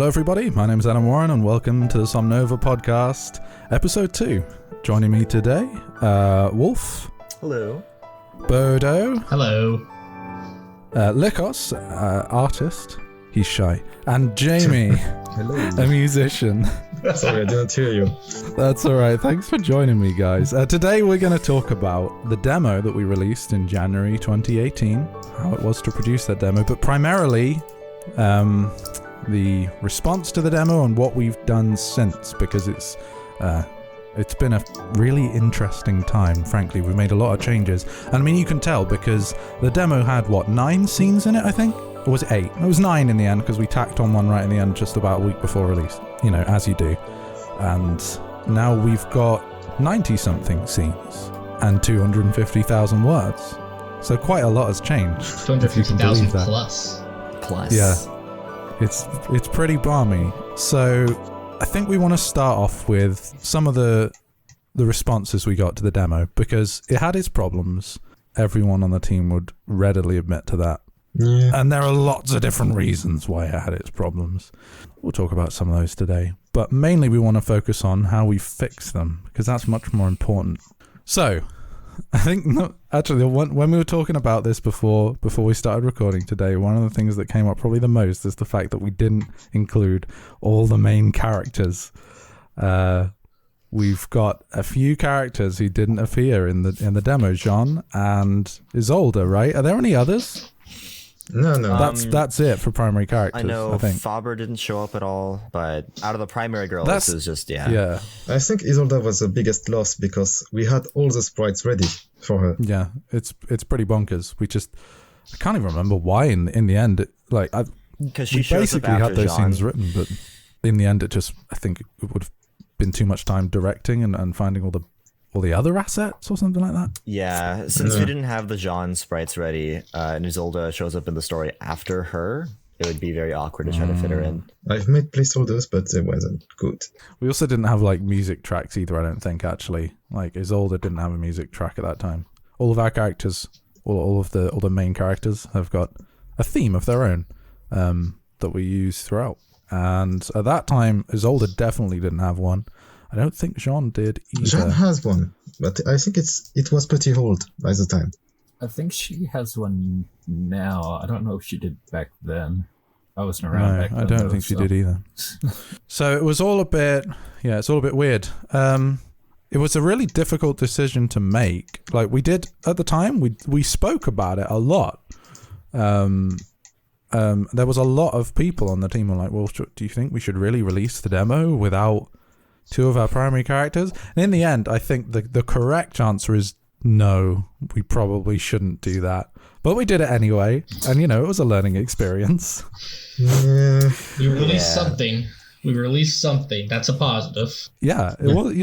Hello everybody, my name is Adam Warren and welcome to the Somnova Podcast Ep2. Joining me today, Wolf. Hello. Bodo. Hello. Likos, artist. He's shy. And Jamie, Hello. a musician. Sorry, I didn't hear you. That's alright, thanks for joining me guys. Today we're going to talk about the demo that we released in January 2018, how it was to produce that demo, but primarily the response to the demo and what we've done since, because it's been a really interesting time, frankly. We've made a lot of changes. And I mean, you can tell because the demo had, 9 scenes in it, I think? Or was it 8? It was 9 in the end because we tacked on one right in the end just about a week before release. You know, as you do. And now we've got 90-something scenes and 250,000 words. So quite a lot has changed. 250,000 plus. Yeah. It's pretty balmy. So I think we want to start off with some of the responses we got to the demo, because it had its problems. Everyone on the team would readily admit to that. Yeah. And there are lots of different reasons why it had its problems. We'll talk about some of those today. But mainly we want to focus on how we fix them, because that's much more important. So, I think, actually, when we were talking about this before we started recording today, one of the things that came up probably the most is the fact that we didn't include all the main characters. We've got a few characters who didn't appear in the demo, Jean and Isolde, right? Are there any others? No. That's it for primary characters. I know I think Faber didn't show up at all, but out of the primary girls, That's- it was just, Yeah. I think Isolde was the biggest loss because we had all the sprites ready for her. Yeah, it's pretty bonkers. I can't even remember why in the end. because she We shows up basically after had those Jean. scenes written, but in the end, I think it would have been too much time directing and finding all the other assets or something like that. Yeah, since Yeah. we didn't have the Jean sprites ready, and Isolde shows up in the story after her, it would be very awkward to try to fit her in. I've made placeholders, but they wasn't good. We also didn't have music tracks either. I don't think actually. Isolde didn't have a music track at that time. All of our characters, all the main characters have got a theme of their own that we use throughout. And at that time, Isolde definitely didn't have one. I don't think Jean did either. Jean has one, but I think it was pretty old by the time. I think she has one now. I don't know if she did back then. I wasn't around back then. I don't though, think she so. did either. So it was all a bit, it's all a bit weird. It was a really difficult decision to make. We did at the time, we spoke about it a lot. There was a lot of people on the team who were like, well, do you think we should really release the demo without 2 of our primary characters? And in the end, I think the correct answer is no, we probably shouldn't do that. But we did it anyway, and it was a learning experience. Yeah. We released something. We released something. That's a positive. Yeah, it was,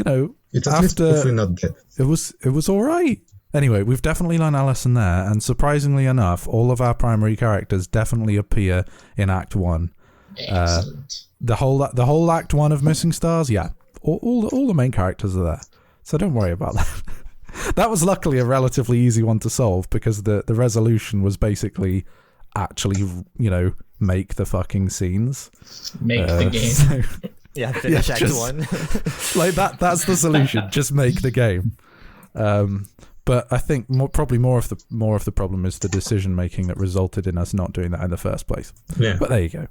It's at least hopefully not dead. it was all right. Anyway, we've definitely learned our lesson there, and surprisingly enough, all of our primary characters definitely appear in Act 1. Excellent. The whole Act 1 of Missing Stars, yeah, all the main characters are there, so don't worry about that. That was luckily a relatively easy one to solve, because the resolution was basically actually, make the fucking scenes. Make the game. So, Yeah, finish Act just- 1. that's the solution. Just make the game. But I think probably more of the problem is the decision making that resulted in us not doing that in the first place. Yeah. But there you go.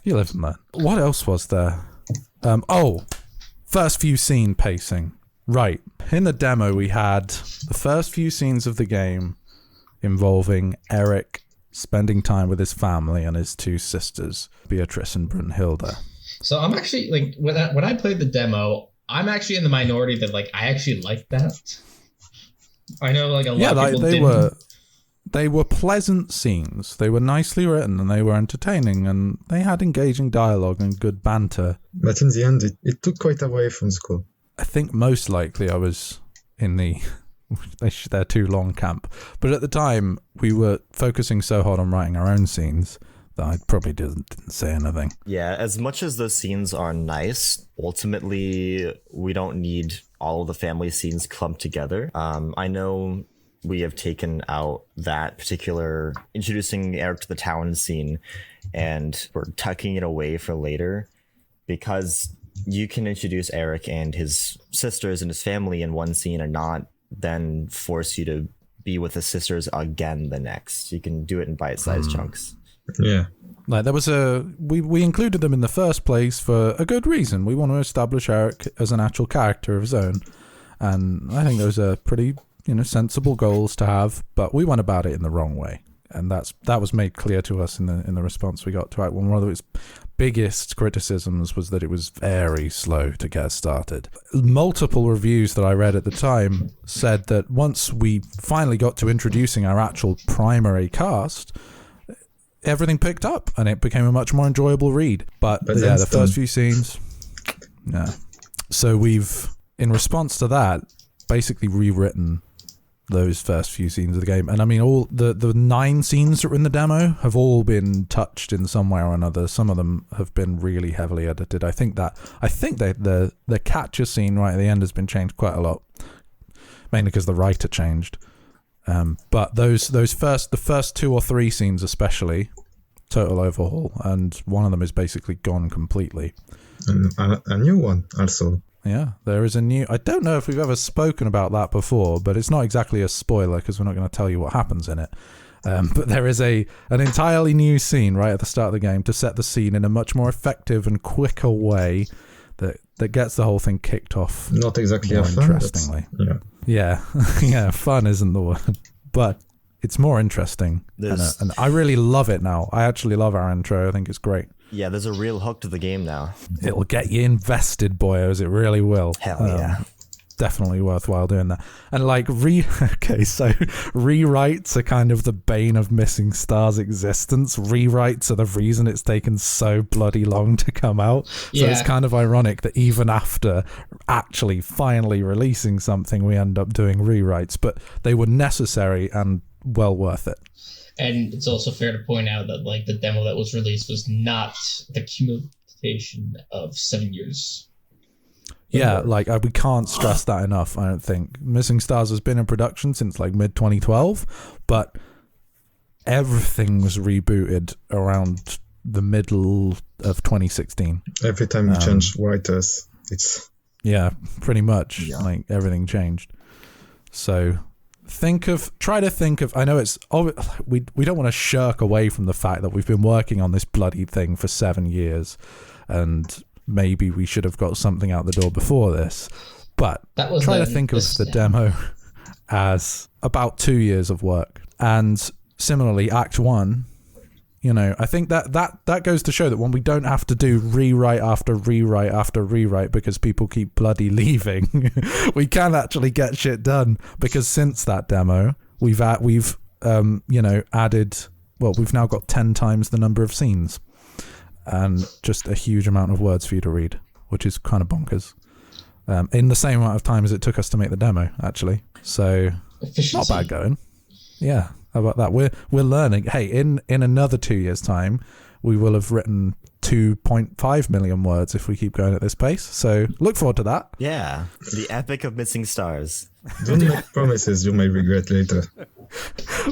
You live and learn. What else was there? First few scene pacing. Right. In the demo, we had the first few scenes of the game involving Eric spending time with his family and his 2 sisters, Beatrice and Brunhilde. So I'm actually when I played the demo, I'm actually in the minority that I actually liked that. I know a lot of people didn't. They were pleasant scenes. They were nicely written and they were entertaining and they had engaging dialogue and good banter. But in the end, it took quite away from the core. I think most likely I was in the they're too long camp. But at the time, we were focusing so hard on writing our own scenes that I probably didn't say anything. Yeah, as much as those scenes are nice, ultimately, we don't need all of the family scenes clumped together. I know we have taken out that particular introducing Eric to the town scene, and we're tucking it away for later, because you can introduce Eric and his sisters and his family in one scene and not then force you to be with the sisters again the next. You can do it in bite-sized chunks. Yeah. Like there was we included them in the first place for a good reason. We want to establish Eric as an actual character of his own, and I think those are pretty, sensible goals to have. But we went about it in the wrong way, and that was made clear to us in the response we got to Act 1. One of its biggest criticisms was that it was very slow to get started. Multiple reviews that I read at the time said that once we finally got to introducing our actual primary cast, everything picked up and it became a much more enjoyable read. But yeah, the first few scenes, yeah. So we've, in response to that, basically rewritten those first few scenes of the game. And I mean, all the 9 scenes that were in the demo have all been touched in some way or another. Some of them have been really heavily edited. I think the catcher scene right at the end has been changed quite a lot, mainly because the writer changed. But the first 2 or 3 scenes especially, total overhaul, and one of them is basically gone completely. And a new one also. Yeah, there is a new... I don't know if we've ever spoken about that before, but it's not exactly a spoiler because we're not going to tell you what happens in it. But there is an entirely new scene right at the start of the game to set the scene in a much more effective and quicker way that gets the whole thing kicked off. Not exactly more fun, interestingly. Yeah. Yeah, fun isn't the word. But it's more interesting. And I really love it now. I actually love our intro. I think it's great. Yeah, there's a real hook to the game now. It'll get you invested, boyos. It really will. Hell yeah. Definitely worthwhile doing that. And like, rewrites are kind of the bane of Missing Star's existence. Rewrites are the reason it's taken so bloody long to come out. So it's kind of ironic that even after actually finally releasing something, we end up doing rewrites. But they were necessary and well worth it. And it's also fair to point out that like the demo that was released was not the accumulation of 7 years. Yeah, like we can't stress that enough, I don't think. Missing Stars has been in production since like mid-2012, but everything was rebooted around the middle of 2016. Every time you change writers, it's... Yeah, pretty much. Yeah. Like everything changed. So... try to think of, I know it's, we don't want to shirk away from the fact that we've been working on this bloody thing for 7 years, and maybe we should have got something out the door before this, but try to think of the demo as about 2 years of work. And similarly, Act 1, I think that goes to show that when we don't have to do rewrite after rewrite after rewrite because people keep bloody leaving, we can actually get shit done. Because since that demo, we've added, we've now got 10 times the number of scenes and just a huge amount of words for you to read, which is kind of bonkers. In the same amount of time as it took us to make the demo, actually. So efficiency. Not bad going. Yeah. How about that? We're learning. Hey, in another 2 years' time, we will have written 2.5 million words if we keep going at this pace. So look forward to that. Yeah, the epic of Missing Stars. Don't make promises you may regret later.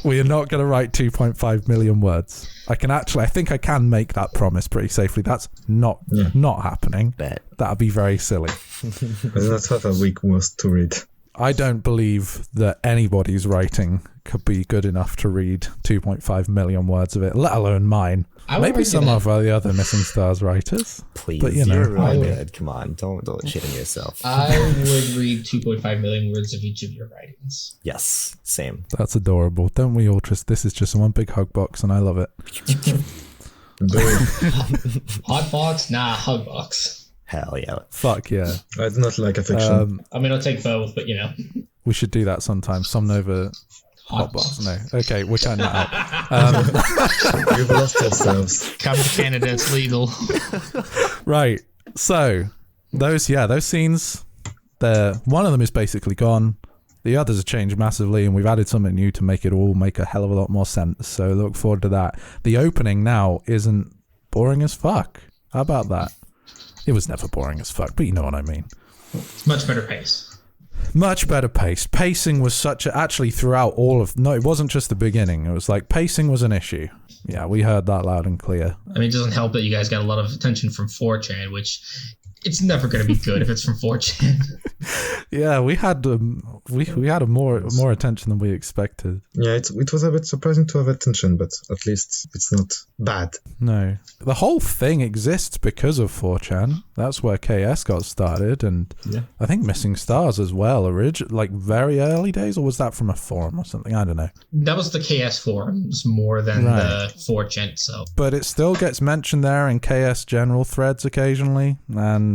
We are not going to write 2.5 million words. I think I can make that promise pretty safely. That's not happening. Bet. That'd be very silly. That's half a week worth to read. I don't believe that anybody's writing could be good enough to read 2.5 million words of it, let alone mine. Maybe some of the other Missing Stars writers. Please, but, you're really good. Come on, don't shit on yourself. I would read 2.5 million words of each of your writings. Yes, same. That's adorable. Don't we all this is just one big hug box and I love it. Hot box? Nah, hug box. Hell yeah. Fuck yeah. I do not like a fiction. I mean, I'll take both, but we should do that sometime. Somnova Hotbox. No. Okay, we're cutting that out. You've lost yourselves. Come to Canada, it's legal. Right. So, those scenes, one of them is basically gone. The others have changed massively, and we've added something new to make it all make a hell of a lot more sense. So, look forward to that. The opening now isn't boring as fuck. How about that? It was never boring as fuck, but you know what I mean. It's much better pace. Much better paced. Pacing was actually throughout it wasn't just the beginning. It was like pacing was an issue. Yeah, we heard that loud and clear. I mean, it doesn't help that you guys got a lot of attention from 4chan, which it's never going to be good if it's from 4chan. Yeah, we had more attention than we expected. Yeah, it was a bit surprising to have attention, but at least it's not bad. No. The whole thing exists because of 4chan. That's where KS got started, and I think Missing Stars as well, like very early days, or was that from a forum or something? I don't know. That was the KS forums more than the 4chan itself. But it still gets mentioned there in KS general threads occasionally, and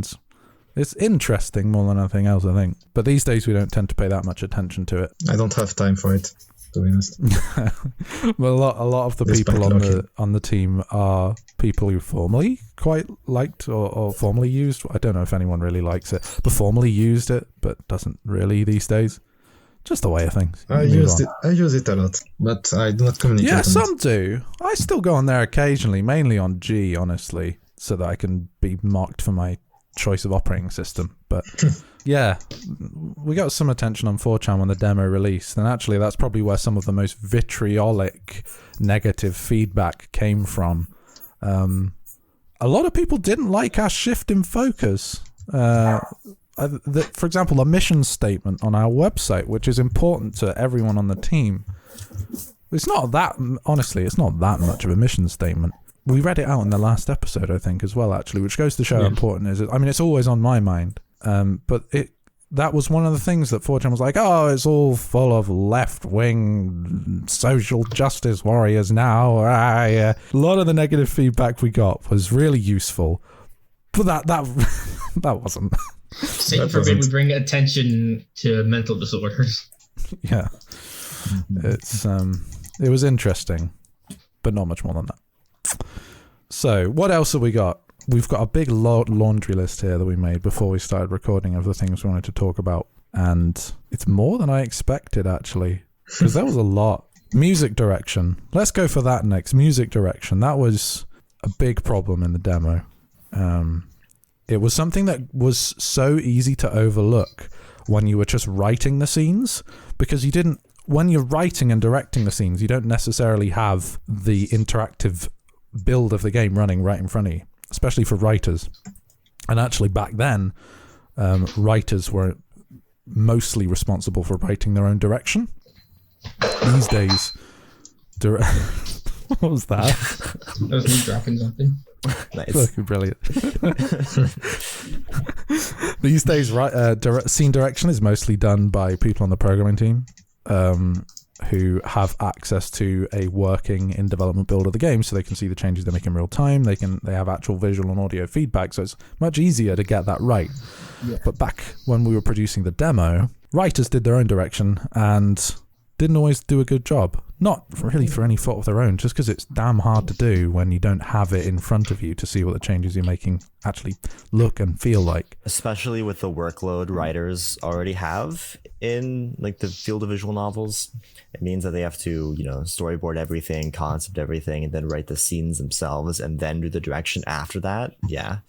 it's interesting more than anything else, I think. But these days we don't tend to pay that much attention to it. I don't have time for it, to be honest. Well, a lot of the people on the team are people who formerly quite liked or formerly used. I don't know if anyone really likes it, but formerly used it, but doesn't really these days. Just the way of things. I use it a lot, but I do not communicate. Yeah, some do. I still go on there occasionally, mainly on G, honestly, so that I can be mocked for my choice of operating system. But yeah, we got some attention on 4chan when the demo released, and actually that's probably where some of the most vitriolic negative feedback came from. A lot of people didn't like our shift in focus. For example, the mission statement on our website, which is important to everyone on the team, it's not that much of a mission statement. We read it out in the last episode, I think, as well, actually, which goes to show how important it is. I mean, it's always on my mind, but that was one of the things that 4chan was like, oh, it's all full of left-wing social justice warriors now. A lot of the negative feedback we got was really useful, but that wasn't. Satan forbid we bring attention to mental disorders. Yeah. It was interesting, but not much more than that. So, what else have we got? We've got a big laundry list here that we made before we started recording of the things we wanted to talk about. And it's more than I expected, actually, because there was a lot. Music direction. Let's go for that next. Music direction. That was a big problem in the demo. It was something that was so easy to overlook when you were just writing the scenes, because when you're writing and directing the scenes, you don't necessarily have the interactive build of the game running right in front of you, especially for writers. And actually back then, writers were mostly responsible for writing their own direction. These days, what was that? That was me dropping something. Nice. Fucking brilliant. These days, scene direction is mostly done by people on the programming team, who have access to a working in development build of the game, so they can see the changes they make in real time. They have actual visual and audio feedback, so it's much easier to get that right. Yeah. But back when we were producing the demo, writers did their own direction and didn't always do a good job. Not really for any fault of their own, just because it's damn hard to do when you don't have it in front of you to see what the changes you're making actually look and feel like. Especially with the workload writers already have in like the field of visual novels. It means that they have to, storyboard everything, concept everything, and then write the scenes themselves and then do the direction after that. Yeah.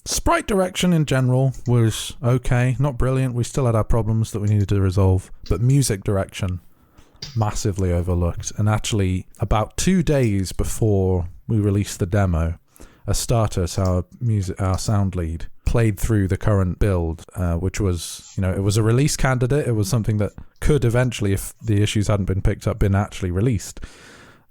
Sprite direction in general was okay, not brilliant. We still had our problems that we needed to resolve. But music direction, massively overlooked. And actually, about 2 days before we released the demo, Astartes, our sound lead, played through the current build, which was, it was a release candidate. It was something that could eventually, if the issues hadn't been picked up, been actually released.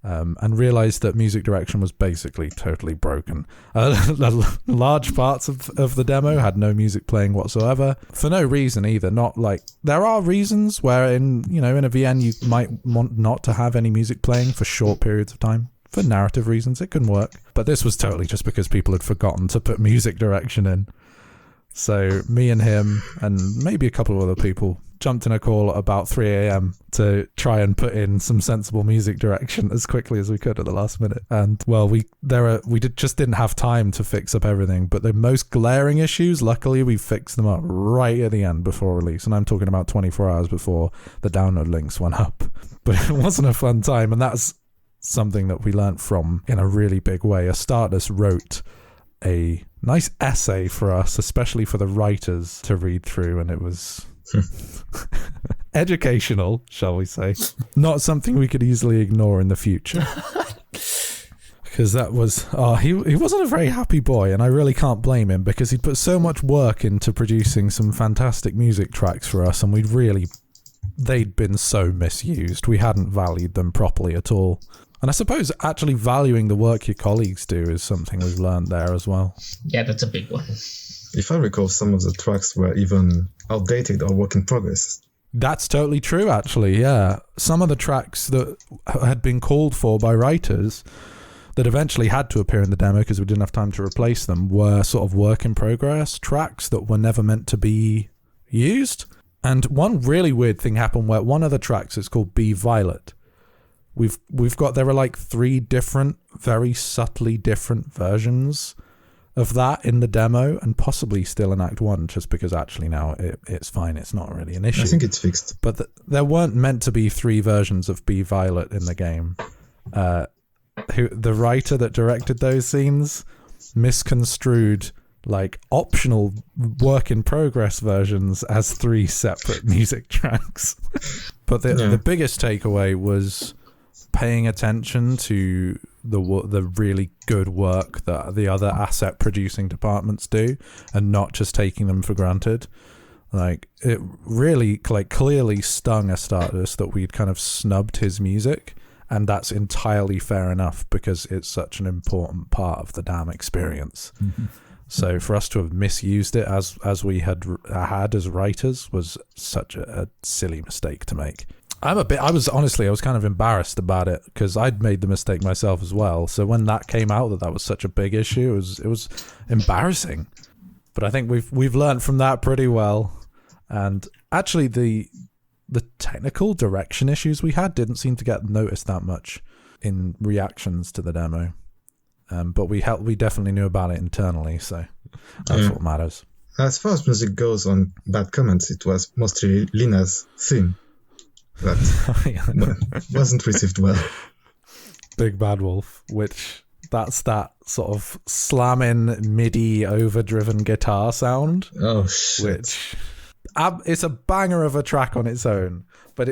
And realized that music direction was basically totally broken. Large parts of the demo had no music playing whatsoever, for no reason either. Not like, there are reasons where in a VN you might want not to have any music playing for short periods of time. For narrative reasons, it can work. But this was totally just because people had forgotten to put music direction in. So me and him, and maybe a couple of other people, jumped in a call at about 3 a.m. to try and put in some sensible music direction as quickly as we could at the last minute. And well, we just didn't have time to fix up everything. But the most glaring issues, luckily, we fixed them up right at the end before release. And I'm talking about 24 hours before the download links went up. But it wasn't a fun time, and that's something that we learned from in a really big way. Astartes wrote a nice essay for us, especially for the writers to read through, and it was Educational, shall we say. Not something we could easily ignore in the future. Because that was... he wasn't a very happy boy, and I really can't blame him, because he'd put so much work into producing some fantastic music tracks for us, and they'd been so misused. We hadn't valued them properly at all. And I suppose actually valuing the work your colleagues do is something we've learned there as well. Yeah, that's a big one. If I recall, some of the tracks were even outdated or work in progress. That's totally true, actually, yeah. Some of the tracks that had been called for by writers that eventually had to appear in the demo because we didn't have time to replace them were sort of work in progress tracks that were never meant to be used. And one really weird thing happened where one of the tracks is called Be Violet. There are like 3 different, very subtly different versions of that in the demo, and possibly still in Act 1, just because actually now it's fine. It's not really an issue. I think it's fixed. But there weren't meant to be 3 versions of Be Violet in the game. The writer that directed those scenes misconstrued like optional work in progress versions as 3 separate music tracks. But the biggest takeaway was paying attention to the really good work that the other asset producing departments do, and not just taking them for granted. Like, it really clearly stung Astartes that we'd kind of snubbed his music, and that's entirely fair enough because it's such an important part of the damn experience. Mm-hmm. So for us to have misused it as we had as writers was such a silly mistake to make. I was kind of embarrassed about it because I'd made the mistake myself as well. So when that came out that was such a big issue, it was embarrassing. But I think we've learned from that pretty well. And actually the technical direction issues we had didn't seem to get noticed that much in reactions to the demo. But we definitely knew about it internally, so that's what matters. As far as music goes on bad comments, it was mostly Lina's theme that wasn't received well. Big Bad Wolf, that's that sort of slamming MIDI overdriven guitar sound. Oh shit! Which it's a banger of a track on its own, but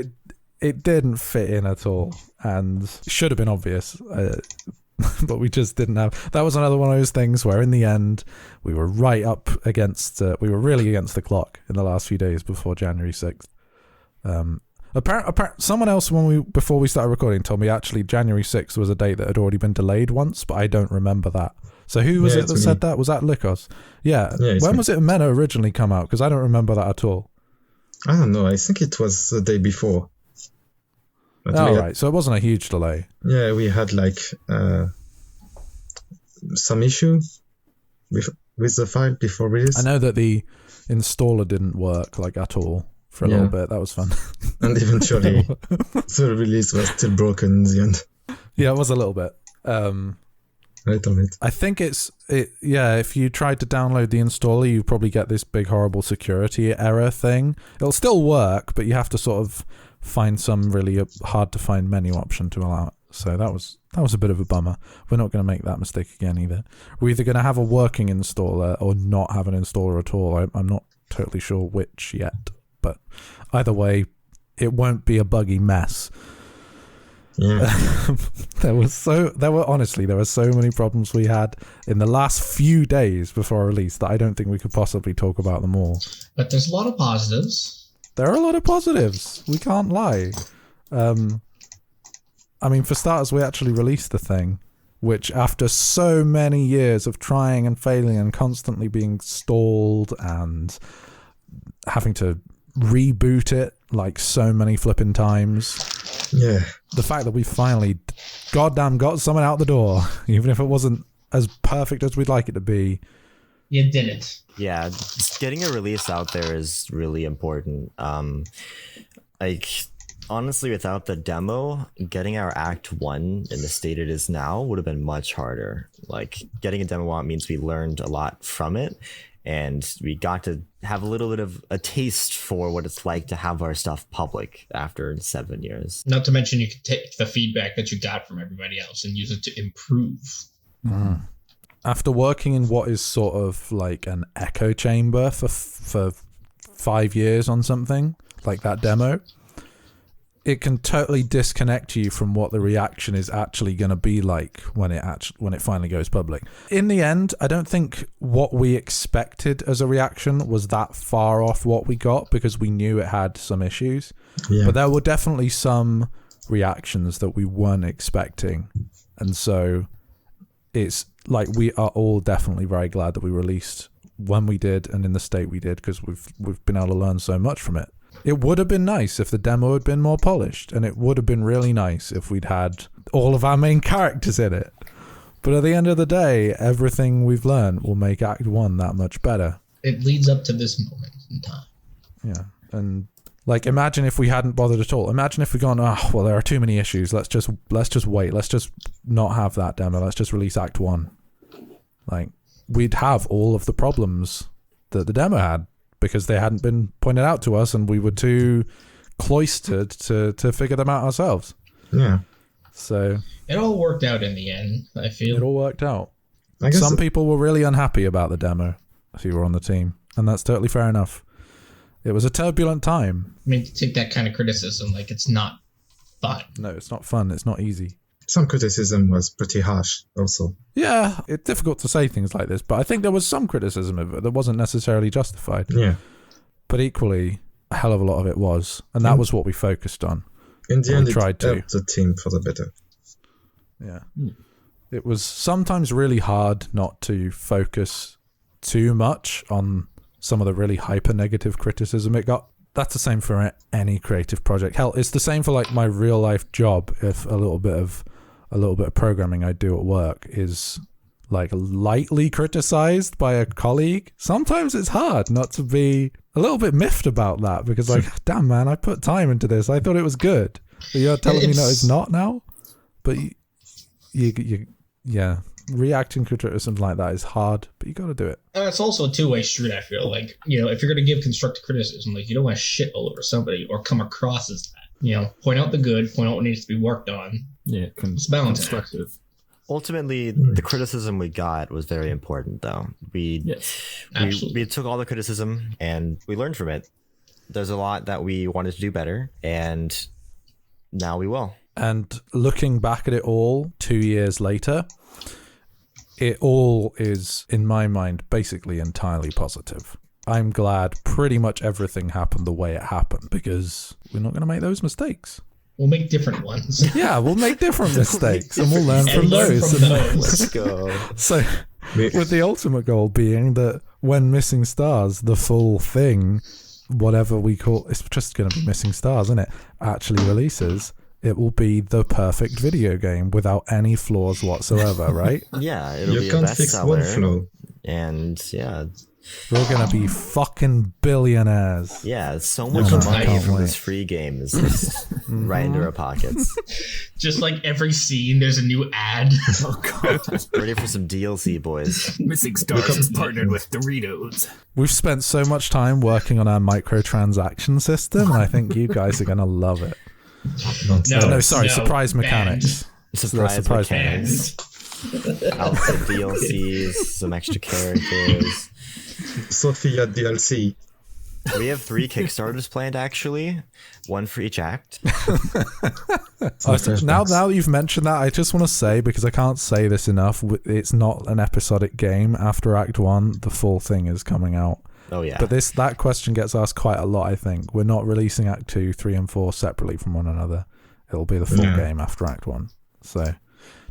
it didn't fit in at all, and should have been obvious. But we just didn't have. That was another one of those things where in the end we were right up against. We were really against the clock in the last few days before January 6th. Someone else before we started recording told me actually January 6th was a date that had already been delayed once, but I don't remember that. So who was it that said that? Was that Lycos? Yeah. When was it meant to originally come out? Because I don't remember that at all. I don't know. I think it was the day before. But right. So it wasn't a huge delay. Yeah, we had like some issue with the file before release. I know that the installer didn't work at all for a little bit. That was fun. And eventually the release was still broken in the end. Yeah, it was a little bit. Right on it. I think if you tried to download the installer, you probably get this big horrible security error thing. It'll still work, but you have to sort of find some really hard to find menu option to allow it. So that was a bit of a bummer. We're not going to make that mistake again either. We're either going to have a working installer or not have an installer at all. I'm not totally sure which yet, but either way, it won't be a buggy mess. Yeah. There were so many problems we had in the last few days before release that I don't think we could possibly talk about them all. But there's a lot of positives. There are a lot of positives. We can't lie. I mean, for starters, we actually released the thing, which after so many years of trying and failing and constantly being stalled and having to reboot it like so many flipping times. Yeah. The fact that we finally goddamn got something out the door, even if it wasn't as perfect as we'd like it to be. You did it. Yeah, getting a release out there is really important. Honestly, without the demo, getting our Act 1 in the state it is now would have been much harder. Getting a demo out means we learned a lot from it, and we got to have a little bit of a taste for what it's like to have our stuff public after 7 years. Not to mention you could take the feedback that you got from everybody else and use it to improve. Mm. After working in what is sort of like an echo chamber for 5 years on something like that demo, it can totally disconnect you from what the reaction is actually going to be like when it finally goes public. In the end, I don't think what we expected as a reaction was that far off what we got, because we knew it had some issues. Yeah. But there were definitely some reactions that we weren't expecting. And so it's like we are all definitely very glad that we released when we did and in the state we did, because we've been able to learn so much from it. It would have been nice if the demo had been more polished, and it would have been really nice if we'd had all of our main characters in it. But at the end of the day, everything we've learned will make Act 1 that much better. It leads up to this moment in time. Yeah, and like, imagine if we hadn't bothered at all. Imagine if we'd gone, well, there are too many issues. Let's just wait. Let's just not have that demo. Let's just release Act 1. Like, we'd have all of the problems that the demo had, because they hadn't been pointed out to us and we were too cloistered to figure them out ourselves. Yeah. So it all worked out in the end, I feel. It all worked out. Some people were really unhappy about the demo if you were on the team, and that's totally fair enough. It was a turbulent time. I mean, to take that kind of criticism, like, it's not fun. No, it's not fun. It's not easy. Some criticism was pretty harsh also. Yeah, it's difficult to say things like this, but I think there was some criticism of it that wasn't necessarily justified. Yeah. But equally, a hell of a lot of it was, and that was what we focused on. In the end, it helped the team for the better. Yeah. It was sometimes really hard not to focus too much on some of the really hyper-negative criticism it got. That's the same for any creative project. Hell, it's the same for like my real-life job. If a little bit of programming I do at work is like lightly criticized by a colleague, sometimes it's hard not to be a little bit miffed about that, because like, damn man, I put time into this. I thought it was good. But you're telling me no, it's not now? But yeah, reacting to something like that is hard, but you got to do it. It's also a two-way street, I feel like. You know, if you're going to give constructive criticism, like, you don't want to shit all over somebody or come across as that. You know, point out the good, point out what needs to be worked on. Yeah, it's constructive. Ultimately, the criticism we got was very important, though. We took all the criticism and we learned from it. There's a lot that we wanted to do better, and now we will. And looking back at it all 2 years later, it all is, in my mind, basically entirely positive. I'm glad pretty much everything happened the way it happened, because we're not going to make those mistakes. We'll make different ones. Yeah, we'll make different mistakes and we'll learn from those. Let's go. So, with the ultimate goal being that when Missing Stars, the full thing, whatever we call, it's just going to be Missing Stars, isn't it? Actually releases, it will be the perfect video game without any flaws whatsoever, right? Yeah, it'll be a bestseller. You can't fix one flaw. And yeah, we're gonna be fucking billionaires. Yeah, so much money from this free game is just right into our pockets. Just like every scene, there's a new ad. Oh god! Ready for some DLC, boys. Missing Stars is partnered with Doritos. We've spent so much time working on our microtransaction system, and I think you guys are gonna love it. Surprise mechanics. Surprise mechanics. Outfit DLCs, some extra characters. Sophia DLC. We have 3 Kickstarters planned, actually. 1 for each act. Now that you've mentioned that, I just want to say, because I can't say this enough, it's not an episodic game. After Act 1, the full thing is coming out. Oh, yeah. But that question gets asked quite a lot, I think. We're not releasing Act 2, 3, and 4 separately from one another. It'll be the full game after Act 1. So,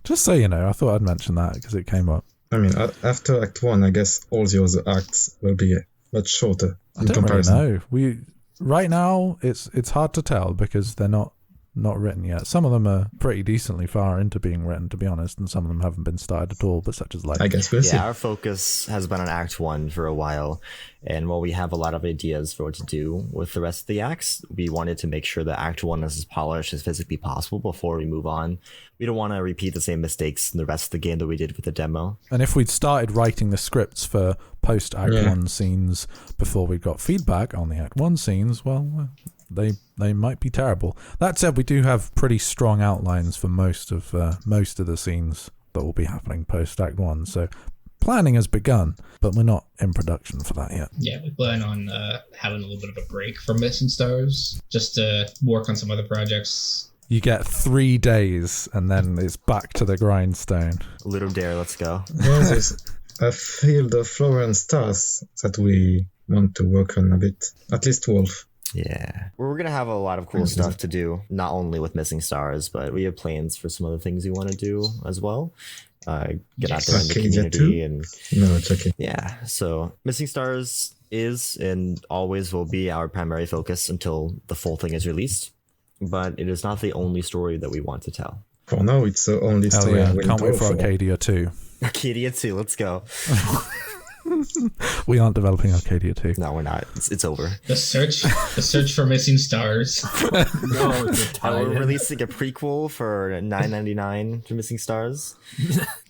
just so you know, I thought I'd mention that because it came up. I mean, after Act 1, I guess all the other acts will be much shorter in comparison. I don't really know. Right now, it's hard to tell because they're not written yet. Some of them are pretty decently far into being written, to be honest, and some of them haven't been started at all, but such as like... I guess we'll see. Our focus has been on Act 1 for a while, and while we have a lot of ideas for what to do with the rest of the acts, we wanted to make sure that Act 1 is as polished as physically possible before we move on. We don't want to repeat the same mistakes in the rest of the game that we did with the demo. And if we'd started writing the scripts for post-Act 1 scenes before we got feedback on the Act 1 scenes, well... They might be terrible. That said, we do have pretty strong outlines for most of the scenes that will be happening post Act 1. So Planning has begun, but we're not in production for that yet. Yeah, we plan on having a little bit of a break from Missing Stars, just to work on some other projects. You get 3 days, and then it's back to the grindstone. Little Dare, let's go. Well, there's a field of flower and stars that we want to work on a bit. At least Wolf. Yeah. We're going to have a lot of cool stuff to do, not only with Missing Stars, but we have plans for some other things we want to do as well. Get out there in the community. And no, it's okay. Yeah. So Missing Stars is and always will be our primary focus until the full thing is released. But it is not the only story that we want to tell. For now, it's the only Hell story yeah. I will Can't wait go for Arcadia 2. Arcadia 2, let's go. We aren't developing Arcadia 2. No, we're not. It's over. The search for Missing Stars. No, it's a We're tie-in. releasing a prequel for $9.99 to Missing Stars.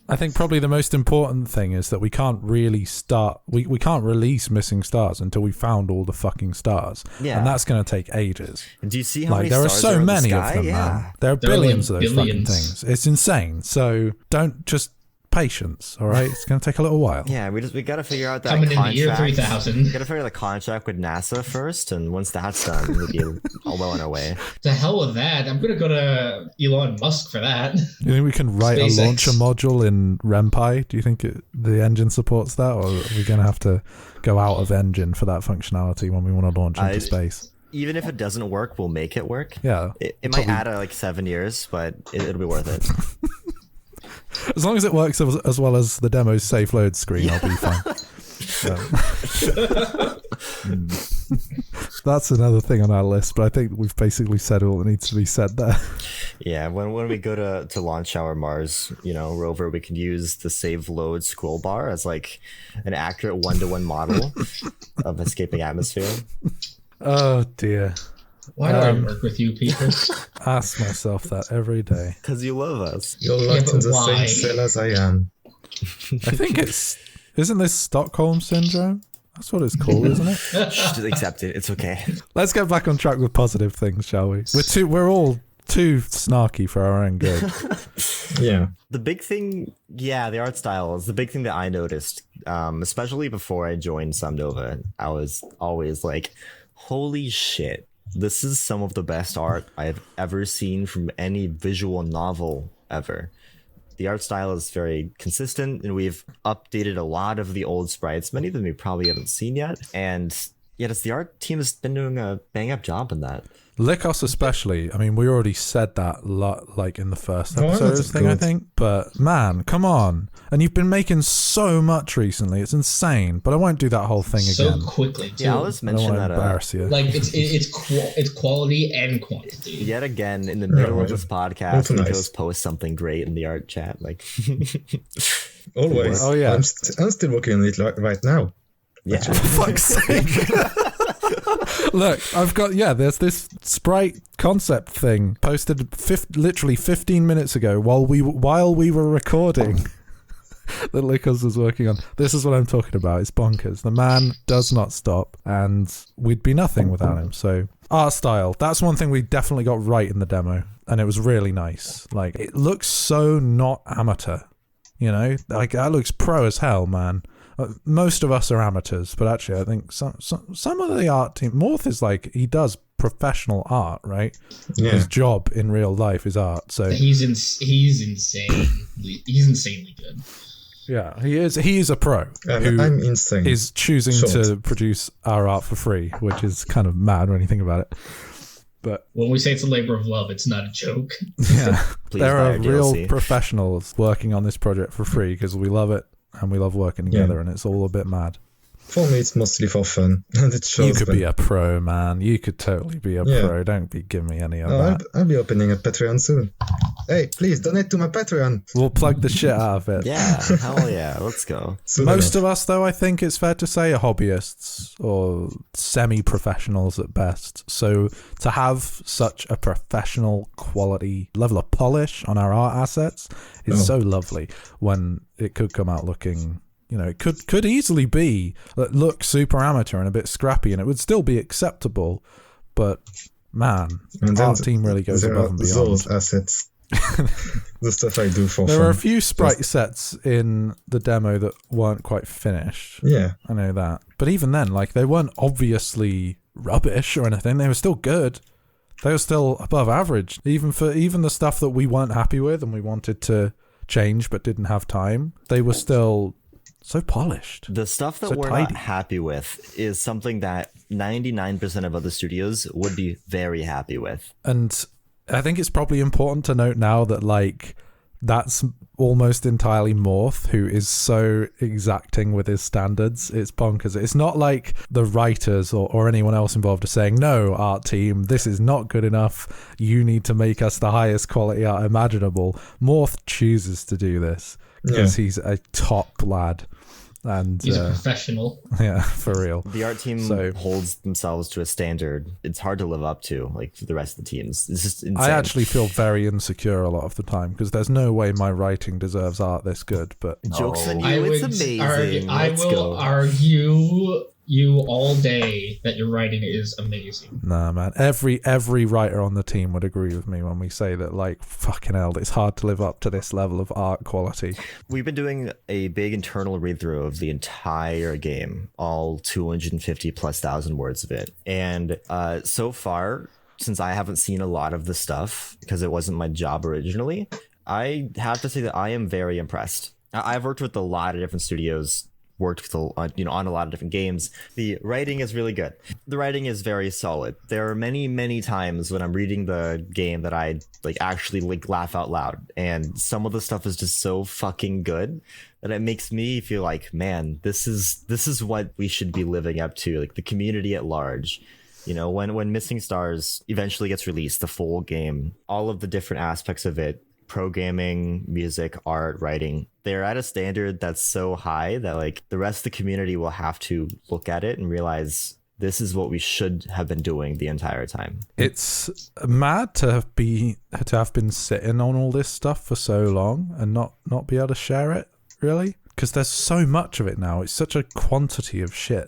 I think probably the most important thing is that we can't really start. We can't release Missing Stars until we found all the fucking stars. Yeah. And that's going to take ages. Do you see how Like, many there are stars so are in the many sky? of them, Yeah. man. There are There are billions like of those fucking billions. things. It's insane. So don't just patience, all right? It's going to take a little while. Yeah, we got to figure out that Coming in the contract. year 3000. We got to figure out the contract with NASA first, and once that's done, we'll be well on our way. To hell with that. I'm going to go to Elon Musk for that. You think we can write SpaceX. a launcher module in RemPy? Do you think the engine supports that, or are we going to have to go out of engine for that functionality when we want to launch into space? Even if it doesn't work, we'll make it work. Yeah. It might add like 7 years, but it'll be worth it. As long as it works as well as the demo's safe load screen, I'll be fine. That's another thing on our list, but I think we've basically said all that needs to be said there. Yeah, when we go to launch our Mars, rover, we can use the save load scroll bar as like an accurate 1-to-1 model of escaping atmosphere. Oh dear. Why do I work with you people? Ask myself that every day. Because you love us. You're locked but in the why? same cell as I am. I think isn't this Stockholm Syndrome? That's what it's called, isn't it? Just accept it. It's okay. Let's get back on track with positive things, shall we? We're all too snarky for our own good. Yeah. The big thing, the art style is the big thing that I noticed, especially before I joined Somnova. I was always like, holy shit, this is some of the best art I've ever seen from any visual novel ever. The art style is very consistent, and we've updated a lot of the old sprites, many of them you probably haven't seen yet. And yes, the art team has been doing a bang-up job in that. Lycos especially. I mean, we already said that like in the first Oh, episode that's thing, I good. think. But man, come on. And you've been making so much recently. It's insane. But I won't do that whole thing So again. quickly, too. Yeah, I'll just I don't mention want to that embarrass you. Like, it's quality and quantity. yet again in the middle of this podcast, That's nice. Lycos posts something great in the art chat. Like, Always. Oh, yeah. I'm still working on it right now. yeah, For fuck's sake. Look, I've got, there's this sprite concept thing posted literally 15 minutes ago while we were recording that Lycos was working on. This is what I'm talking about. It's bonkers. The man does not stop, and we'd be nothing without him. So, art style, that's one thing we definitely got right in the demo, and it was really nice. Like, it looks so not amateur, like that looks pro as hell, man. Most of us are amateurs, but actually I think some of the art team, Morth is like, he does professional art, right? Yeah. His job in real life is art. So He's insane. He's insanely good. yeah, he is a pro who I'm insane. is choosing Short. to produce our art for free, which is kind of mad when you think about it. But When we say it's a labor of love, it's not a joke. yeah, Please there buy are our real DLC. professionals working on this project for free because we love it and we love working together, and it's all a bit mad. For me, it's mostly for fun. And it shows You could them. be a pro, man. You could totally be a Yeah. pro. Don't be giving me any of Oh, that. I'll be opening a Patreon soon. Hey, please donate to my Patreon. We'll plug the shit out of it. yeah, hell yeah, let's go. Soon Most enough. of us, though, I think it's fair to say, are hobbyists or semi-professionals at best. So to have such a professional quality level of polish on our art assets is so lovely when it could come out looking... it could easily look super amateur and a bit scrappy, and it would still be acceptable. But man, And then our team really goes there above are and beyond. those assets The stuff I do for There fun. are a few sprite sets in the demo that weren't quite finished. Yeah. I know that. But even then, like, they weren't obviously rubbish or anything. They were still good. They were still above average. Even the stuff that we weren't happy with and we wanted to change but didn't have time, they were still so polished. The stuff that So we're tidy. not happy with is something that 99% of other studios would be very happy with. And I think it's probably important to note now that, like, that's almost entirely Morth, who is so exacting with his standards. It's bonkers. It's not like the writers or anyone else involved are saying, no, art team, this is not good enough. You need to make us the highest quality art imaginable. Morth chooses to do this because he's a top lad. And He's a professional. yeah, for real. The art team holds themselves to a standard it's hard to live up to, like for the rest of the teams. It's just insane. I actually feel very insecure a lot of the time because there's no way my writing deserves art this good. But Joke's on you, I it's would amazing. I Let's will go. argue you all day that your writing is amazing. nah, man, every writer on the team would agree with me when we say that, like, fucking hell, it's hard to live up to this level of art quality. We've been doing a big internal read through of the entire game, all 250 plus thousand words of it. And so far, since I haven't seen a lot of the stuff because it wasn't my job originally, I have to say that I am very impressed. I've worked with a lot of different studios, worked with on a lot of different games. The writing is really good. The writing is very solid. There are many times when I'm reading the game that I like actually like laugh out loud, and some of the stuff is just so fucking good that it makes me feel like, man, this is what we should be living up to, like the community at large. You know, when Missing Stars eventually gets released, the full game, all of the different aspects of it, programming, music, art, writing, they're at a standard that's so high that like the rest of the community will have to look at it and realize this is what we should have been doing the entire time. It's mad to have been sitting on all this stuff for so long and not be able to share it, really, because there's so much of it now. It's such a quantity of shit.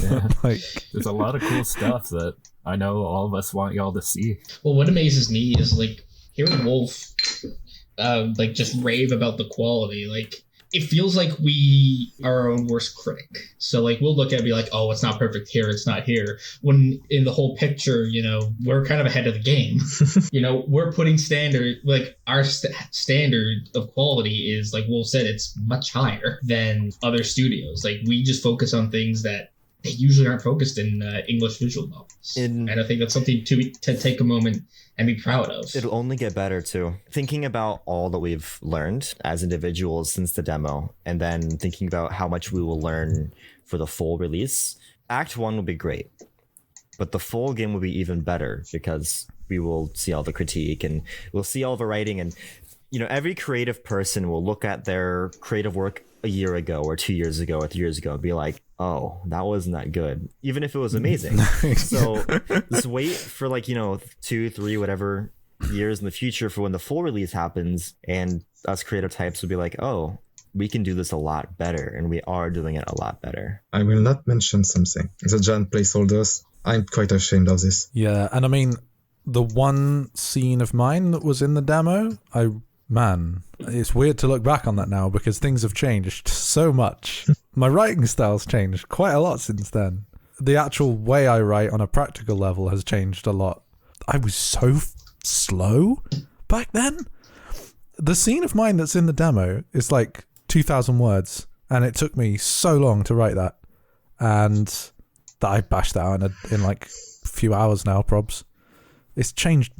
Yeah. Like, There's a lot of cool stuff that I know all of us want y'all to see. Well, what amazes me is like hearing Wolf like just rave about the quality. Like it feels like we are our own worst critic. So like we'll look at it and be like, oh, it's not perfect here, it's not here. When in the whole picture, you know, we're kind of ahead of the game. You know, we're putting standard, like our standard of quality is, like Wolf said, it's much higher than other studios. Like we just focus on things that they usually aren't focused in English visual novels. And I think that's something to take a moment and be proud of. It'll only get better too. Thinking about all that we've learned as individuals since the demo, and then thinking about how much we will learn for the full release, Act 1 will be great. But the full game will be even better because we will see all the critique and we'll see all the writing. And, you know, every creative person will look at their creative work a year ago or 2 years ago or 3 years ago and be like, oh, that wasn't that good, even if it was amazing. So just wait for, like, you know, 2, 3, whatever years in the future for when the full release happens, and us creative types will be like, oh, we can do this a lot better, and we are doing it a lot better. I will not mention something. The giant placeholders. I'm quite ashamed of this. yeah, and I mean, the one scene of mine that was in the demo, man, it's weird to look back on that now because things have changed so much. My writing style's changed quite a lot since then. The actual way I write on a practical level has changed a lot. I was so slow back then. The scene of mine that's in the demo is like 2,000 words, and it took me so long to write that, and that I bashed that out in like a few hours now, probs. It's changed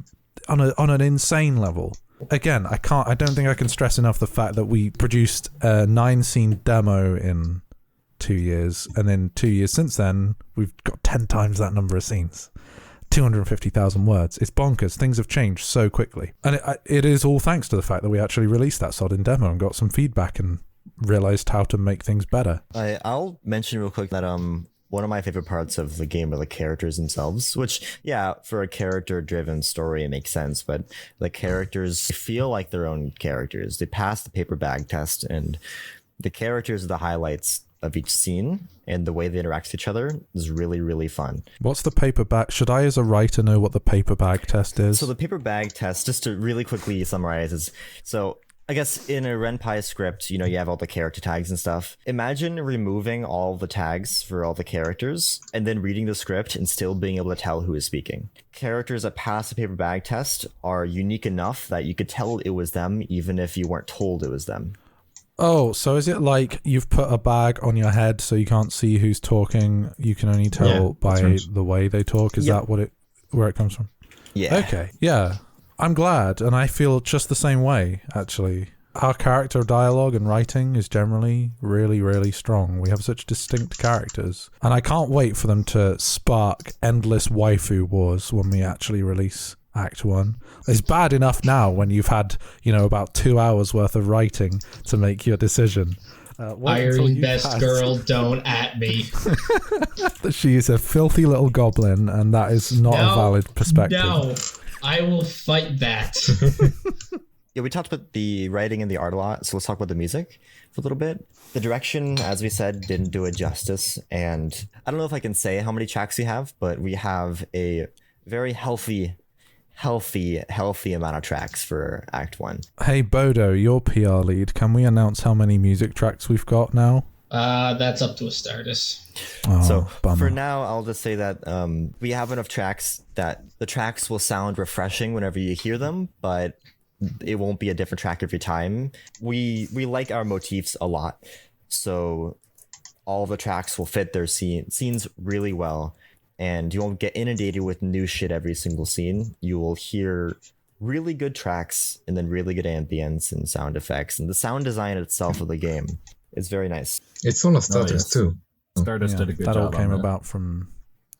on an insane level. Again, I don't think I can stress enough the fact that we produced a 9-scene demo in 2 years, and in 2 years since then, we've got 10 times that number of scenes. 250,000 words. It's bonkers. Things have changed so quickly. And it is all thanks to the fact that we actually released that sodding demo and got some feedback and realized how to make things better. I'll mention real quick that one of my favorite parts of the game are the characters themselves, which, yeah, for a character-driven story, it makes sense, but the characters feel like their own characters. They pass the paper bag test, and the characters are the highlights of each scene, and the way they interact with each other is really, really fun. What's the paper bag? Should I, as a writer, know what the paper bag test is? So the paper bag test, just to really quickly summarize, is so I guess in a Ren'Py script, you have all the character tags and stuff. Imagine removing all the tags for all the characters and then reading the script and still being able to tell who is speaking. Characters that pass the paper bag test are unique enough that you could tell it was them even if you weren't told it was them. Oh, so is it like you've put a bag on your head so you can't see who's talking? You can only tell by the way they talk? Is that where it comes from? Yeah. Okay. Yeah. I'm glad, and I feel just the same way, actually. Our character dialogue and writing is generally really, really strong. We have such distinct characters, and I can't wait for them to spark endless waifu wars when we actually release Act 1. It's bad enough now when you've had, about 2 hours worth of writing to make your decision. Iron best girl, don't at me. She is a filthy little goblin, and that is not a valid perspective. No, I will fight that. Yeah, we talked about the writing and the art a lot, so let's talk about the music for a little bit. The direction, as we said, didn't do it justice, and I don't know if I can say how many tracks we have, but we have a very healthy amount of tracks for Act 1. Hey, Bodo, your PR lead, can we announce how many music tracks we've got now? That's up to Astartes. Oh, so bummer. for now, I'll just say that we have enough tracks that the tracks will sound refreshing whenever you hear them, but it won't be a different track every time. We like our motifs a lot, so all the tracks will fit their scenes really well, and you won't get inundated with new shit every single scene. You will hear really good tracks and then really good ambience and sound effects, and the sound design itself of the game is very nice. It's on Astartes too. Stardust did a good that job. That all came about from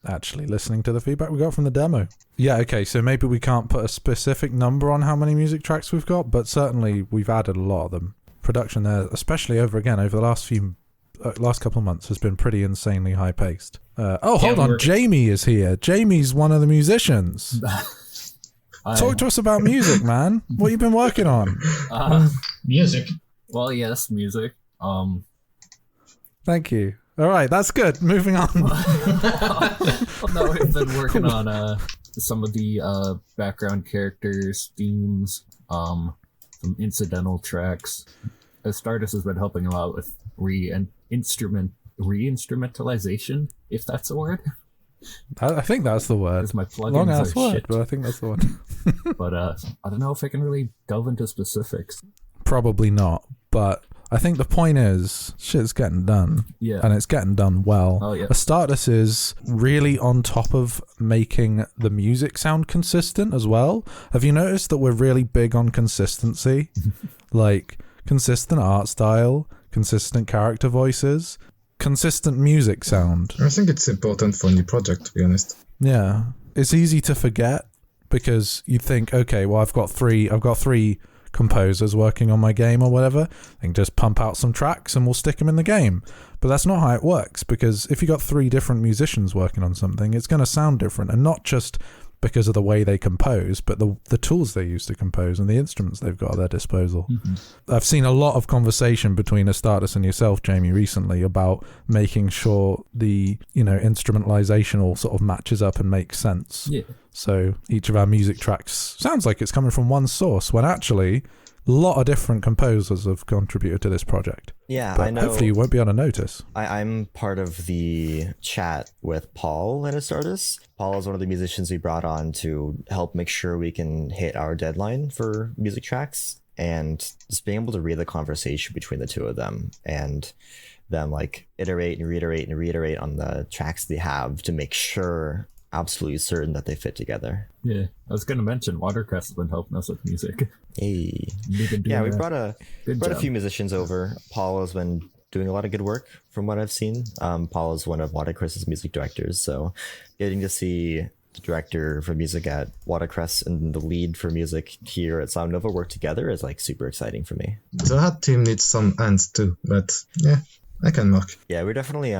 actually listening to the feedback we got from the demo. Yeah, okay, so maybe we can't put a specific number on how many music tracks we've got, but certainly we've added a lot of them. Production there, especially over the last couple of months, has been pretty insanely high paced. Hold on, Jamie is here. Jamie's one of the musicians. Talk to us about music, man. What you been working on? Music. Well, yes, music. Thank you. All right, that's good. Moving on. Well, no, we've been working on some of the background characters, themes, some incidental tracks. Astartes has been helping a lot with re-instrumentalization, if that's a word. I think that's the word. My plugins long ass are word, shit. but I think that's the one. But I don't know if I can really delve into specifics. Probably not, but I think the point is shit's getting done. Yeah. And it's getting done well. Oh, yeah. Astartes is really on top of making the music sound consistent as well. Have you noticed that we're really big on consistency? Like consistent art style, consistent character voices, consistent music sound. I think it's important for a new project, to be honest. Yeah. It's easy to forget because you think, okay, well I've got three composers working on my game or whatever, I can just pump out some tracks and we'll stick them in the game. But that's not how it works, because if you got 3 different musicians working on something, it's going to sound different, and not just because of the way they compose, but the tools they use to compose and the instruments they've got at their disposal. Mm-hmm. I've seen a lot of conversation between Astartes and yourself, Jamie, recently about making sure the instrumentalization all sort of matches up and makes sense. Yeah. So each of our music tracks sounds like it's coming from one source, when actually a lot of different composers have contributed to this project. Yeah, but I know. Hopefully you won't be able to notice. I'm part of the chat with Paul and Astartes. Paul is one of the musicians we brought on to help make sure we can hit our deadline for music tracks, and just being able to read the conversation between the two of them and them like iterate and reiterate on the tracks they have to make sure, absolutely certain that they fit together. Yeah, I was going to mention Watercrest has been helping us with music. Hey. Yeah, we brought a few musicians over. Paul has been doing a lot of good work from what I've seen. Paul is one of Watercrest's music directors, so getting to see the director for music at Watercrest and the lead for music here at Somnova work together is like super exciting for me. The HUD team needs some hands too, but yeah, I can mark. Yeah, we're definitely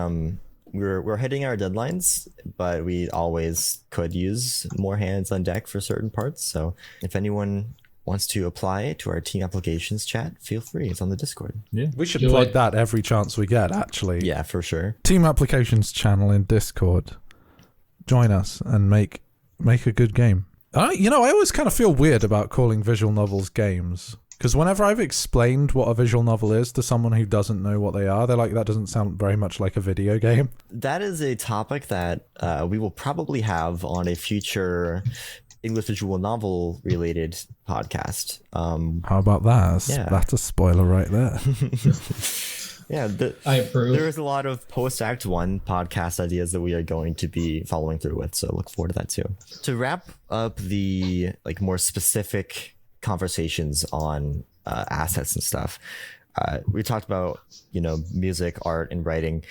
we're hitting our deadlines, but we always could use more hands on deck for certain parts. So if anyone wants to apply to our team applications chat, feel free. It's on the Discord. Yeah. We should Do plug it. that every chance we get, actually. Yeah, for sure. Team Applications channel in Discord. Join us and make a good game. I always kind of feel weird about calling visual novels games. Because whenever I've explained what a visual novel is to someone who doesn't know what they are, they're like, that doesn't sound very much like a video game. That is a topic that we will probably have on a future English visual novel related podcast. How about that? Yeah. That's a spoiler right there. Yeah, I approve. there is a lot of post Act 1 podcast ideas that we are going to be following through with, so look forward to that too. To wrap up the more specific conversations on assets and stuff, we talked about music, art, and writing.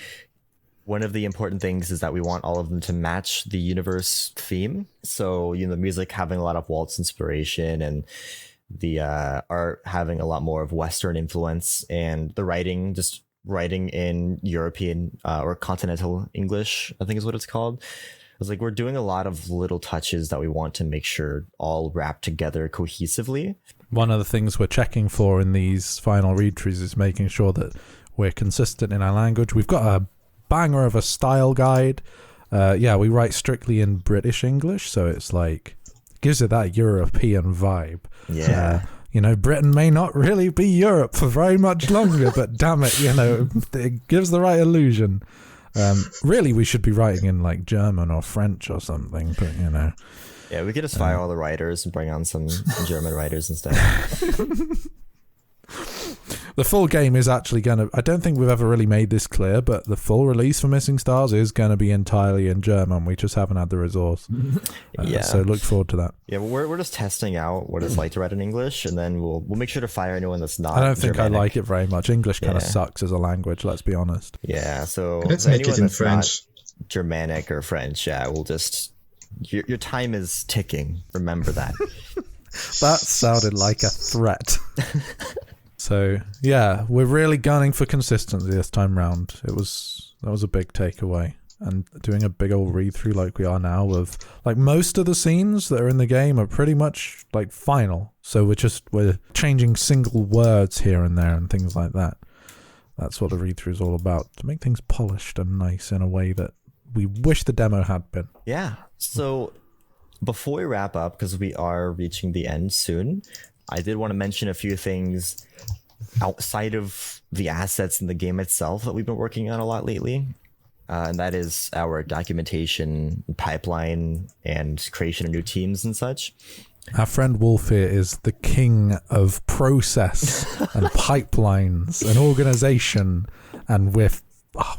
One of the important things is that we want all of them to match the universe theme. So the music having a lot of waltz inspiration, and the art having a lot more of Western influence, and the writing just writing in European or continental English, I think is what it's called. It's like we're doing a lot of little touches that we want to make sure all wrap together cohesively. One of the things we're checking for in these final read-throughs is making sure that we're consistent in our language. We've got a banger of a style guide. We write strictly in British English, so it's like gives it that European vibe. Yeah. Britain may not really be Europe for very much longer, but damn it, it gives the right illusion. Really, we should be writing in German or French or something, but Yeah, we could just fire all the writers and bring on some German writers instead. The full game is actually going to... I don't think we've ever really made this clear, but the full release for Missing Stars is going to be entirely in German. We just haven't had the resource. Yeah. So look forward to that. Yeah, we're just testing out what it's like to write in English, and then we'll make sure to fire anyone that's not I don't think Germanic. I like it very much. English kind of Yeah. sucks as a language, let's be honest. Yeah, so Let's for make it anyone in that's not French. Germanic or French, yeah, we'll just... Your time is ticking. Remember that. That sounded like a threat. So, yeah, we're really gunning for consistency this time round. That was a big takeaway. And doing a big old read-through like we are now of... most of the scenes that are in the game are pretty much, final. So we're changing single words here and there and things like that. That's what the read-through is all about. To make things polished and nice in a way that we wish the demo had been. Yeah. So before we wrap up, because we are reaching the end soon, I did want to mention a few things outside of the assets in the game itself that we've been working on a lot lately. And that is our documentation pipeline and creation of new teams and such. Our friend Wolf here is the king of process and pipelines and organization, and we're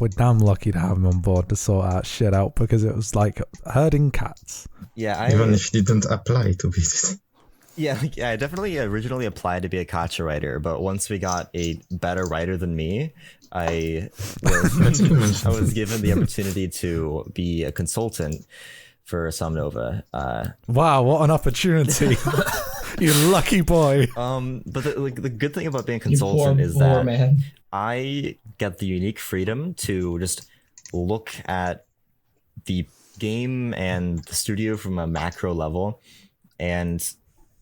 damn lucky to have him on board to sort out shit out, because it was like herding cats. Yeah, Even if he didn't apply to be this. Yeah, I definitely originally applied to be a Kacha writer, but once we got a better writer than me, I was given the opportunity to be a consultant for Somnova. Wow, what an opportunity. You lucky boy. But the good thing about being a You poor, consultant is poor that man. I get the unique freedom to just look at the game and the studio from a macro level, and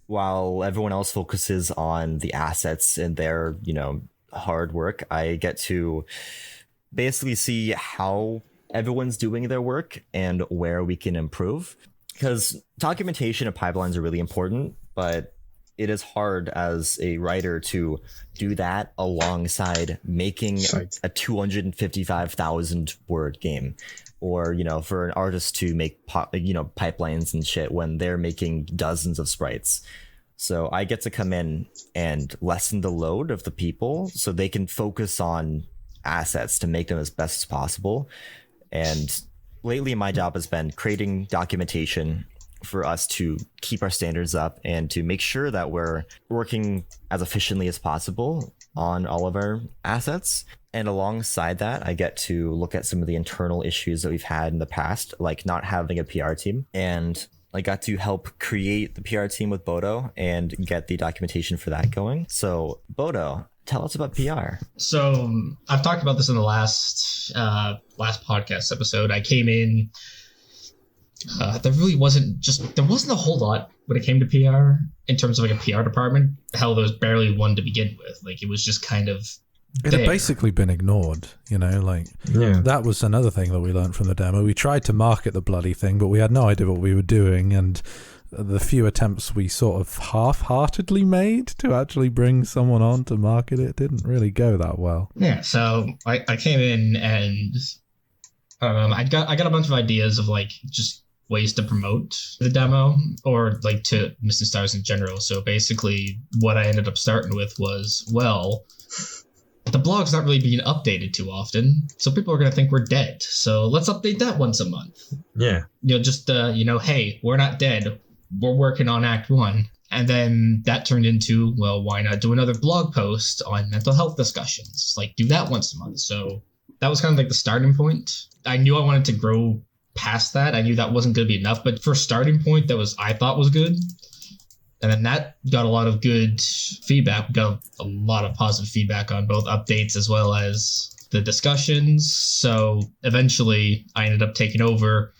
while everyone else focuses on the assets and their hard work, I get to basically see how everyone's doing their work and where we can improve, because documentation and pipelines are really important, but it is hard as a writer to do that alongside making a 255,000 word game, or for an artist to make pipelines and shit when they're making dozens of sprites. So I get to come in and lessen the load of the people so they can focus on assets to make them as best as possible. And lately my job has been creating documentation for us to keep our standards up and to make sure that we're working as efficiently as possible on all of our assets. And alongside that, I get to look at some of the internal issues that we've had in the past, like not having a PR team. And I got to help create the PR team with Bodo and get the documentation for that going. So Bodo, tell us about PR. So I've talked about this in the last podcast episode. I came in There wasn't a whole lot when it came to PR in terms of like a PR department. Hell, there was barely one to begin with. Like it was just kind of It had basically been ignored, that was another thing that we learned from the demo. We tried to market the bloody thing, but we had no idea what we were doing, and the few attempts we sort of half-heartedly made to actually bring someone on to market it didn't really go that well. Yeah, so I came in and I got a bunch of ideas of like just ways to promote the demo or like to Missing Stars in general. So basically what I ended up starting with was, well, the blog's not really being updated too often, so people are going to think we're dead. So let's update that once a month. Yeah. Hey, we're not dead. We're working on Act 1. And then that turned into, well, why not do another blog post on mental health discussions? Like, do that once a month. So that was kind of like the starting point. I knew I wanted to grow past that. I knew that wasn't going to be enough. But for a starting point, I thought was good. And then that got a lot of good feedback. We got a lot of positive feedback on both updates as well as the discussions. So eventually I ended up taking over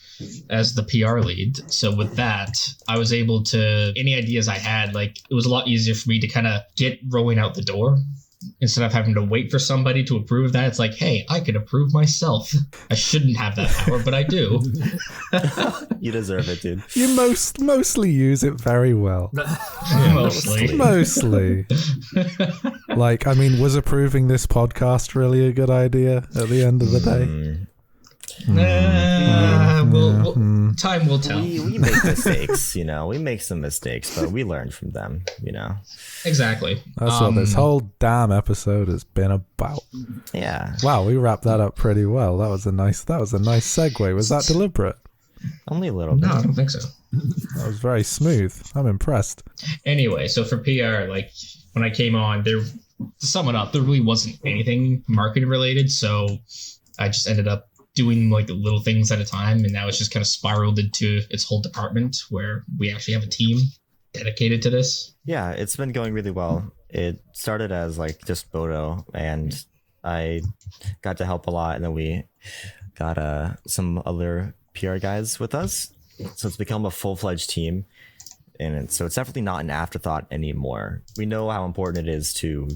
as the PR lead. So with that, I was able to, any ideas I had, like it was a lot easier for me to kind of get rolling out the door. Instead of having to wait for somebody to approve that, it's like, hey, I could approve myself. I shouldn't have that power, but I do. You deserve it, dude. You mostly use it very well. Mostly. Like, I mean, was approving this podcast really a good idea at the end of the day? Time will tell. We make mistakes, we make some mistakes, but we learn from them, Exactly. That's what this whole damn episode has been about. Yeah. Wow, we wrapped that up pretty well. That was a nice segue. Was that deliberate? Only a little bit. No, I don't think so. That was very smooth. I'm impressed. Anyway, so for PR, like when I came on, to sum it up, there really wasn't anything marketing related, so I just ended up doing like little things at a time, and now it's just kind of spiraled into its whole department where we actually have a team dedicated to this. Yeah, it's been going really well. It started as like just Bodo, and I got to help a lot, and then we got some other PR guys with us, so it's become a full-fledged team, and so it's definitely not an afterthought anymore. We know how important it is to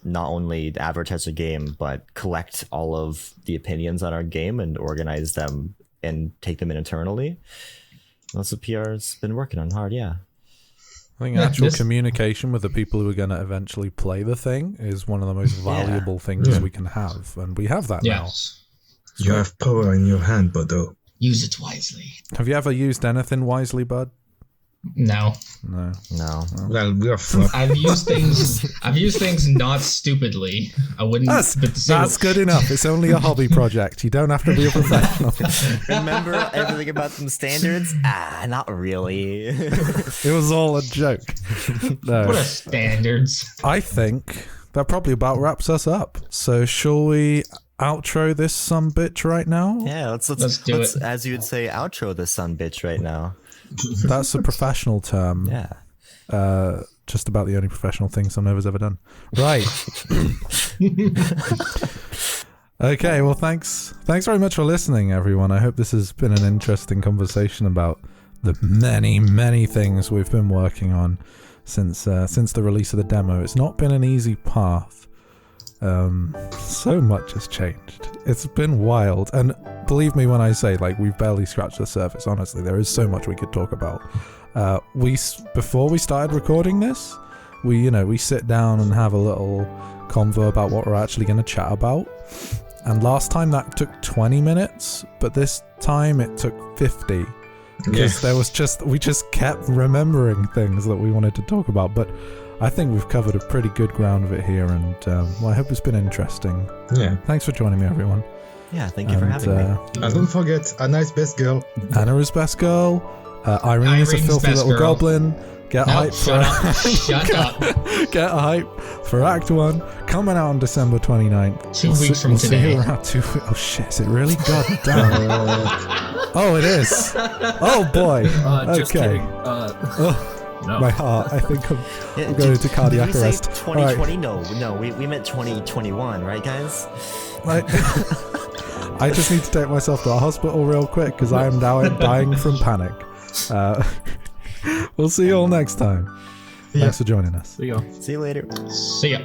not only advertise a game, but collect all of the opinions on our game and organize them and take them in internally. That's what PR's been working on hard, yeah. I think actual communication with the people who are going to eventually play the thing is one of the most valuable things we can have, and we have that now. You have power in your hand, Bodo. Use it wisely. Have you ever used anything wisely, bud? No. Well, we're fucked. I've used things not stupidly. I wouldn't. That's good enough. It's only a hobby project. You don't have to be a professional. Remember everything about them standards? Not really. It was all a joke. No. What are standards? I think that probably about wraps us up. So shall we outro this sumbitch right now? Yeah, let's do it. As you would say, outro this sumbitch right now. That's a professional term. Yeah. Just about the only professional thing Somnova's ever done. Right. Okay, well, thanks very much for listening, everyone. I hope this has been an interesting conversation about the many, many things we've been working on since the release of the demo. It's not been an easy path. So much has changed. It's been wild, and believe me when I say, like, we've barely scratched the surface. Honestly, there is so much we could talk about. Before we started recording this, we sit down and have a little convo about what we're actually going to chat about. And last time that took 20 minutes, but this time it took 50. Because we just kept remembering things that we wanted to talk about. But I think we've covered a pretty good ground of it here, and I hope it's been interesting. Yeah. Thanks for joining me, everyone. Yeah, thank you for having me. And don't forget, Anna's best girl. Anna is best girl. Irene is a filthy little goblin. Get hype for Act 1, coming out on December 29th. 2 weeks from today. Oh shit, is it really? God damn. Oh, it is. Oh boy. Just kidding. No. My heart. I think I'm going into cardiac arrest. 2020? Right. No, we meant 2021, right, guys? I just need to take myself to the hospital real quick because I am now dying from panic. We'll see you all next time. Yeah. Thanks for joining us. See ya. See you later. See ya.